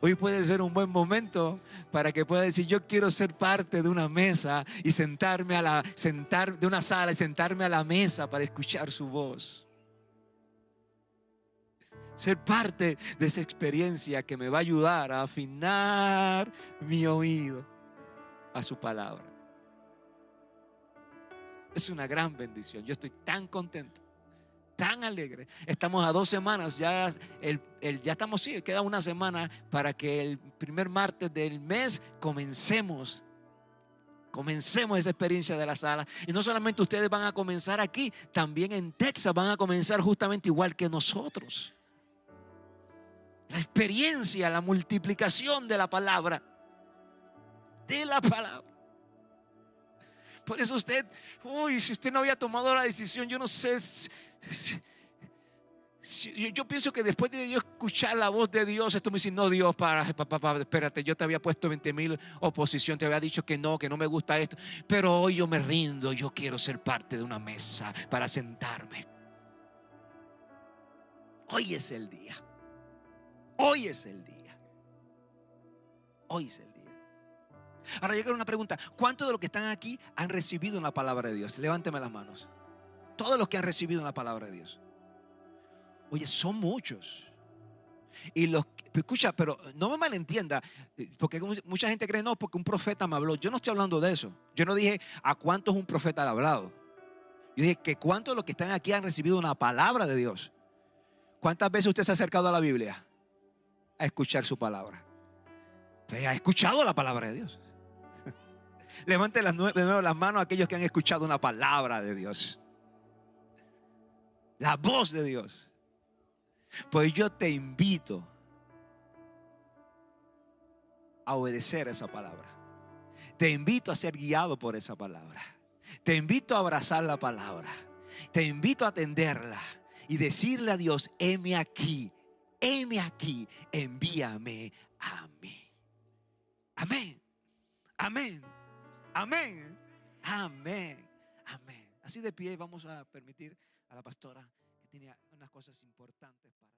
hoy puede ser un buen momento para que pueda decir: yo quiero ser parte de una mesa y de una sala y sentarme a la mesa para escuchar su voz. Ser parte de esa experiencia que me va a ayudar a afinar mi oído a su palabra. Es una gran bendición. Yo estoy tan contento, tan alegre. Estamos a 2 semanas, ya estamos, sí, queda una semana para que el primer martes del mes comencemos esa experiencia de la sala. Y no solamente ustedes van a comenzar aquí, también en Texas van a comenzar justamente igual que nosotros. La experiencia, la multiplicación de la palabra. Por eso usted, si usted no había tomado la decisión, yo no sé, yo pienso que después de yo escuchar la voz de Dios, esto me dice: no, Dios, espérate, yo te había puesto 20,000 oposición, te había dicho que no me gusta esto, pero hoy yo me rindo, yo quiero ser parte de una mesa para sentarme. Hoy es el día. Hoy es el día. Hoy es el día. Ahora yo quiero una pregunta: ¿cuántos de los que están aquí han recibido una palabra de Dios? Levánteme las manos. Todos los que han recibido una palabra de Dios. Oye, son muchos. Y escucha, pero no me malentienda, porque mucha gente cree: no, porque un profeta me habló. Yo no estoy hablando de eso. Yo no dije a cuántos un profeta le ha hablado. Yo dije que cuántos de los que están aquí han recibido una palabra de Dios. ¿Cuántas veces usted se ha acercado a la Biblia a escuchar su palabra? Pues ha escuchado la palabra de Dios. Levante de nuevo las manos a aquellos que han escuchado una palabra de Dios, la voz de Dios. Pues yo te invito a obedecer esa palabra. Te invito a ser guiado por esa palabra. Te invito a abrazar la palabra. Te invito a atenderla y decirle a Dios: heme aquí, envíame a mí. Amén, amén, amén, amén, amén. Así de pie vamos a permitir a la pastora, que tiene unas cosas importantes para